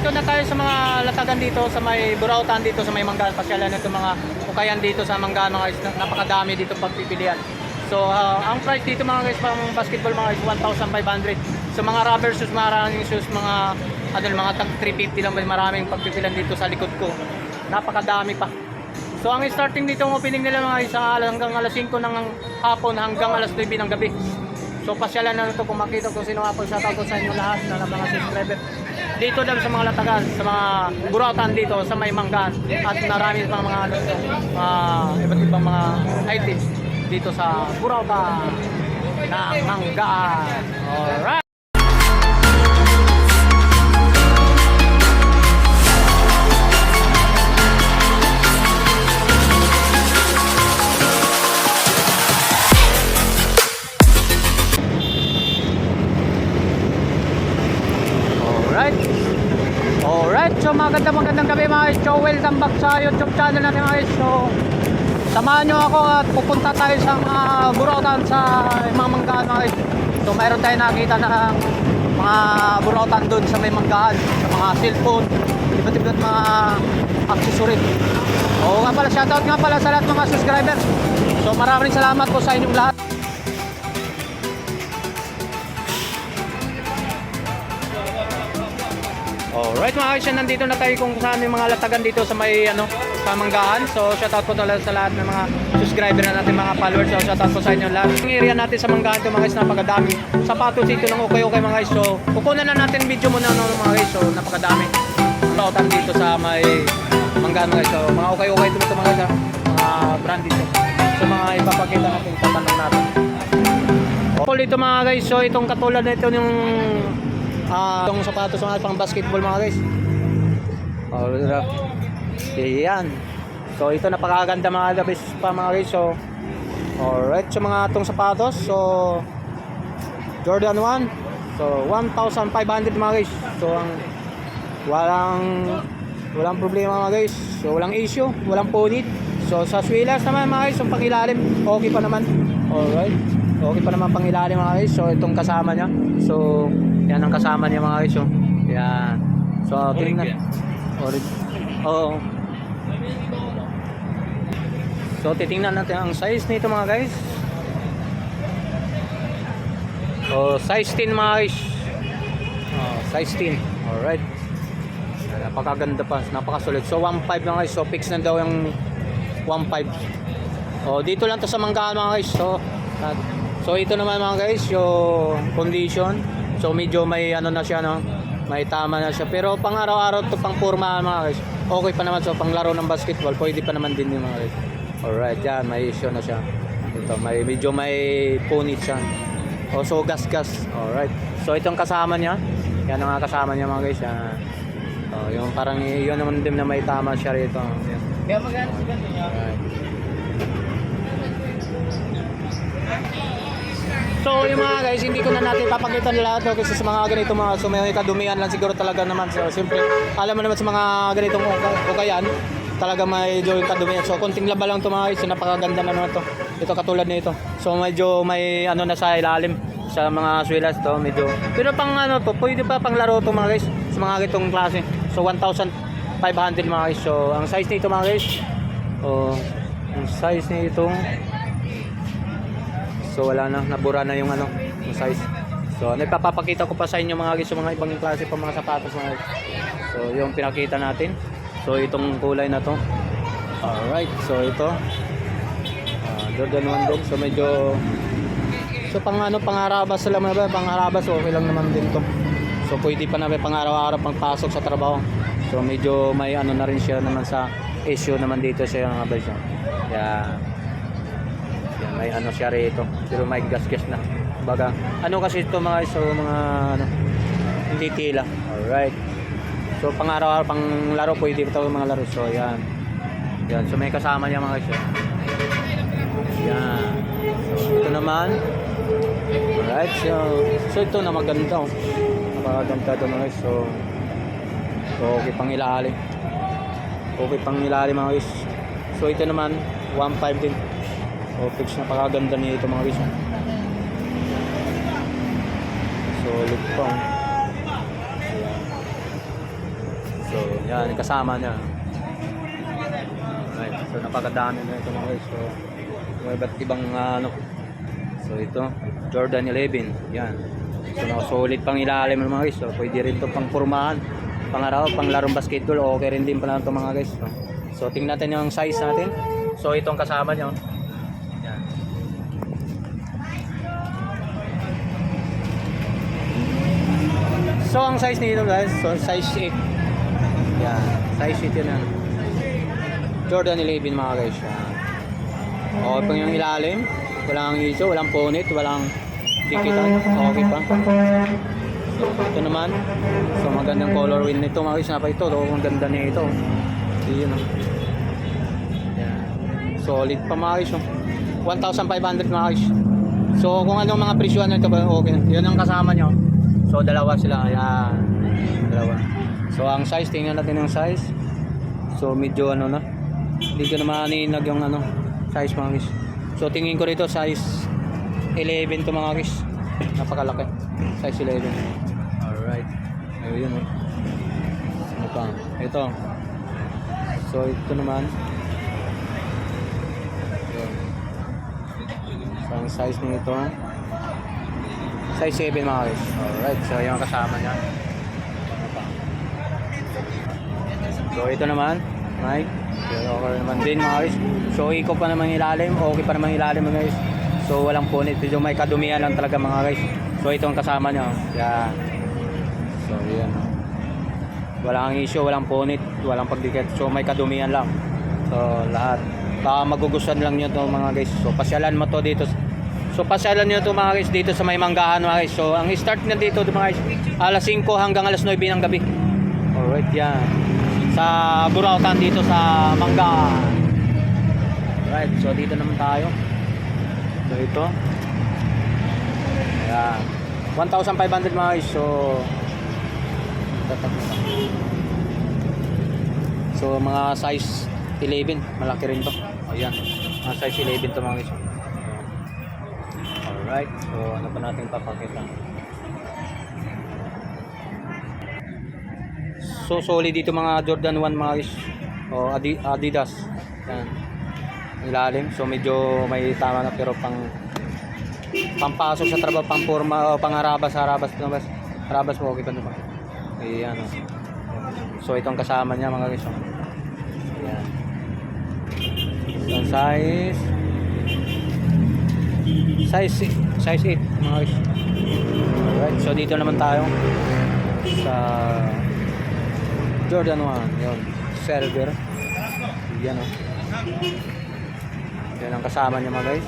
nandito na tayo sa mga latagan dito sa may Burautan dito sa may Manggaan. Pasyalan na itong mga ukayan dito sa Manggaan mga guys. Napakadami dito pagpipilian. So ang price dito mga guys pang basketball mga guys 1,500. So mga rubber shoes, maraming shoes, mga ano mga tag 350 lang, maraming pagpipilian dito sa likod ko. Napakadami pa. So ang starting dito ang opening nila mga guys hanggang alas 5 ng hapon hanggang alas 9 ng gabi. So pasyalan na ito kung makita kung sino ako, shoutout ko sa inyo lahat na mga subscriber. Dito lang sa mga latagan, sa mga Burautan dito, sa may Manggaan. At marami pang mga iba't ibang mga items dito sa Burautan na Manggaan. Alright! Alright, so magandang gabi mga guys. So welcome back sa YouTube channel natin mga guys. So samahan nyo ako at pupunta tayo sa mga Burautan sa mga Manggaan mga guys. So mayroon tayo nakita na mga Burautan doon sa may Manggaan, sa mga cellphone, iba't ibang mga accessory. Oo nga pala, shoutout nga pala sa lahat mga subscriber. So maraming salamat po sa inyong lahat. Alright mga guys, nandito na tayo kung saan yung mga latagan dito sa may sa Manggaan. So shoutout po talaga sa lahat ng mga subscriber na natin, mga followers. So shoutout po sa inyo lahat. Yung area natin sa Manggaan ito mga guys, napakadami sapatos dito ng okay mga guys. So kukunan na natin video muna mga guys. So napakadami Burautan dito sa may Manggaan mga guys. So mga okay dito mga guys, mga brand dito. So mga ipapakita natin, tatanong natin. Okay dito mga guys, so itong katulad na ito yung itong sapatos mga pang basketball mga guys. Yan. So ito napakaganda mga guys pa mga guys. So alright, so mga itong sapatos, so Jordan 1, so 1,500 mga guys. So ang walang problema mga guys. So walang issue, walang punit. So sa swilas naman mga guys, yung pangilalim okay pa naman. Alright, okay pa naman pangilalim mga guys. So itong kasama niya, so yan ang kasama niya mga guys. So yan. So tingnan. Oo. So titingnan natin ang size nito mga guys. Oh, size 10 mga guys. Oh, size 10. Alright. Napakaganda pa, napakasulit. So 1.5 mga guys. So fix na daw yung 1.5. Oh, dito lang to sa Manggaan mga guys. So ito naman mga guys, yung condition. So medyo may na siya may tama na siya. Pero pang araw-araw to, pang porma mga guys. Okay pa naman, so pang laro ng basketball, pwede pa naman din yung mga guys. Alright, yan, may issue na siya. Ito, medyo may punit siya. O, so gas. Alright. So itong kasama niya, yan ang kasama niya mga guys. Yan. So, yung parang yun naman din na may tama siya rito. Yan. Kaya maganda sa ganito niya. Alright. So yung mga guys, hindi ko na natin papakita lahat kasi sa mga ganito mga so may kadumihan lang siguro talaga naman. So siyempre, alam mo naman sa mga ganitong ukayan, talaga may yung kadumihan. So konting laba lang to mga guys, so, napakaganda na naman to. Ito katulad nito. So medyo may na sa ilalim sa mga swilas to, medyo. Pero pang to, pwede pa pang laro to mga guys, sa mga ganitong klase. So 1,500 mga guys. So ang size nito mga guys, ang size nito, so wala na, nabura na yung yung size. So nagpapakita ko pa sa inyo mga guys yung mga ibang klase pa mga sapatos mga guys. So yung pinakita natin. So itong kulay na to. Alright, so ito Jordan 1 dog. So medyo pang pangarabas lang ba? Pangarabas okay lang naman din to. So pwede pa na pang araw-araw pang pasok sa trabaho. So medyo may na rin siya naman sa issue naman dito siya mga guys. Yeah. May siya rito, pero may gas na baga kasi ito mga so mga hindi tila. Alright, so pang araw-araw pang laro pwede ito mga laro. So yan, so may kasama niya mga guys. Yan, so ito naman. Alright, so ito na maganda, napakaganda ito mga guys. So okay pang ilalim mga guys. So ito naman 1.5 din. O fix na pakaganda niya ito mga guys. Solid pa. Yan, kasama niya. Alright, so napakadami na ito mga guys. So, may iba't ibang ano. So ito, Jordan 11. Yan. So solid pang ilalim mga guys. So pwede rin ito pang pormahan. Pang-araw, pang larong basketball. Okay rin din pala ito mga guys. So tingnan natin yung size natin. So itong kasama niya. Yan. So ang size nito guys, so size 8. Yan, size 8 yan. Jordan 11 mga guys. Yan. Okay pang yung ilalim. Walang iso, walang punit, walang dikitan. Okay pa. So ito naman. So magandang color wheel nito mga guys. Napa ito. Ang ganda nito. Yun. Yan. Solid pa mga guys. 1,500 mga guys. So kung anong mga presyo nito ba, okay. Yun ang kasama nyo. So dalawa sila. Yan. Dalawa. So ang size, tingnan natin yung size. So medyo ano na. Hindi ko na maaninag yung ano size mga guys. So tingin ko rito size 11 to mga guys. Napakalaki. Size 11. Alright. Ayun. Ano pa? Ito. So ito naman. Ayun. So ang size nito size 7 mga guys. Alright. So yung kasama niya. Ano pa? So ito naman. Right. Okay naman din mga guys. So iko pa naman ilalim. Okay pa naman ilalim mga guys. So walang punit. Medyo may kadumihan lang talaga mga guys. So ito ang kasama nyo. Yan. So yan. Walang issue. Walang punit. Walang pagdikit. So may kadumihan lang. So lahat. Baka magugustuhan lang nyo to mga guys. So pasyalan mo to dito. So pasyalan nyo to mga guys dito sa may Manggahan mga guys. So ang start na dito mga guys alas 5 hanggang alas 9 ng gabi. Alright yan. Sa Burautan dito sa Manggahan. Right, so dito naman tayo. So ito. Ayan. 1,500 mga guys. So so mga size 11, malaki rin to. Ayan. Mga size 11 to mga guys. Alright, so ano pa natin papakita. So solid dito mga Jordan 1 mga guys. O Adidas. Yan. Ilalim. So medyo may tama na pero pampasok sa trabaho, pang forma o pang-arabas mo okay pa naman. Ayan. So itong kasama niya mga guys. Ayan. So size 8 mga guys. Alright. So dito naman tayo sa Jordan 1, yun, server. Yan o. Yan ang kasama niya mga guys.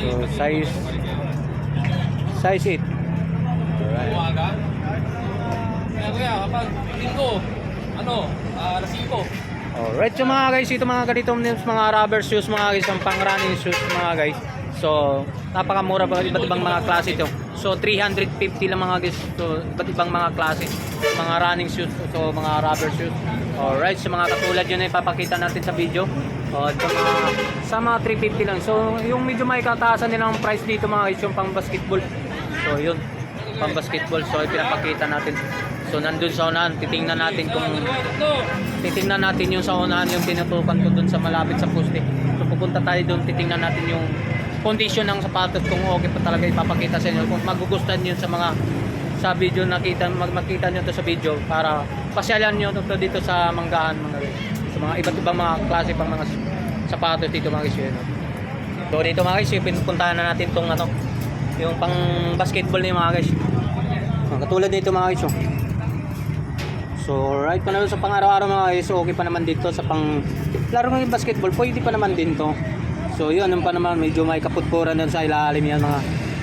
So size 8. Alright. Alright, so mga guys, ito mga ganitong mga rubber shoes mga guys, ang pang running shoes mga guys. So napakamura pa, iba't ibang mga klase ito. So 350 lang mga guys. So iba't ibang mga klase, mga running shoes, so mga rubber shoes. Alright, so mga katulad yun ay papakita natin sa video. Ito mga sa mga 350 lang. So yung medyo may kataasan din ang price dito mga guys, yung pang basketball. So yun, pang basketball. So ipinapakita natin. So nandun sa unahan, titingnan natin yung sa unahan, yung tinutukan ko dun sa malapit sa poste. So pupunta tayo dun, titingnan natin yung condition ng sapatos kung okay pa talaga, ipapakita sa inyo kung magugustuhan niyo sa video, makita niyo to sa video para pasyalan niyo to dito sa Manggahan mga guys. Sa mga iba't ibang mga klase pang mga sapatos dito mga guys. So dito mga guys, pinupuntahan na natin tong ano, yung pang basketball ni mga guys. Katulad nito mga guys. So right pa naman sa pang-araw-araw mga guys, okay pa naman dito sa pang laro ng basketball, pwede pa naman din to. So yun, ano pa naman, medyo may kaputpuran doon sa ilalim yan mga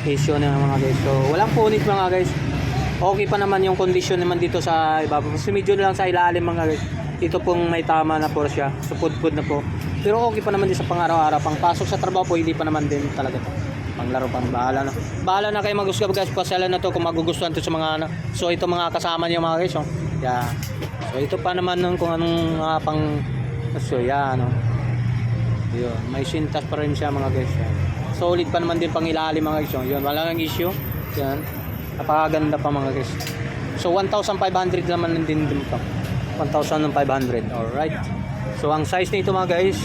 issue na mga guys. So walang punit mga guys. Okay pa naman yung condition naman dito sa ibabaw. Kasi medyo lang sa ilalim mga guys. Ito pong may tama na po siya. So pud-pud na po. Pero okay pa naman din sa pang-araw-araw. Pang pasok sa trabaho po, hindi pa naman din talaga to. Panglaro pang bahala na. Bahala na kayo mag-usap guys. Pasyalan na to kung magugustuhan to sa mga ano. So ito mga kasama niyo mga guys. Yeah. So ito pa naman ng kung anong pang so yan yun, may sintas pa rin siya mga guys. Solid pa naman din pang ilalim mga guys. Yun, wala nang issue. Yan. Napakaganda pa mga guys. So 1,500 naman din to. 1,500. Alright. So ang size nito mga guys,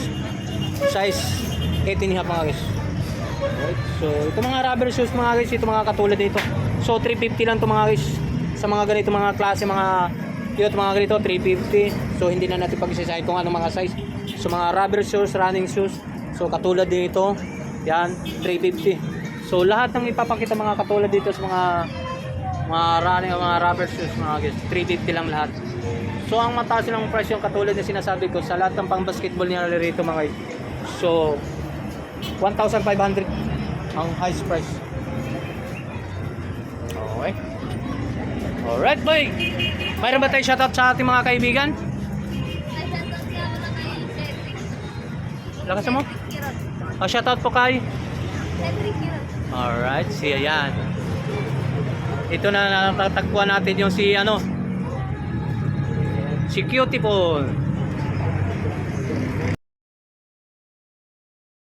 size 18 mga guys. Alright. So ito mga rubber shoes mga guys, ito mga katulad nito. So 350 lang to mga guys. Sa mga ganito mga klase, mga cute mga ganito, 350. So hindi na natin pag-isisahin kung anong mga size. So mga rubber shoes, running shoes. So katulad dito, yan 350. So lahat ng ipapakita mga katulad dito sa mga running, mga rubber shoes mga guys, 350 lang lahat. So ang mataas ng price yung katulad na sinasabi ko sa lahat ng pang basketball niya rito mga guys. So 1,500 ang highest price. Okay. Alright boy. Mayroon ba tayo shoutout sa ating mga kaibigan? Lakas mo? Shoutout po kay alright, siya yan. Ito na natatagpuan natin yung si ano, si Cutie po.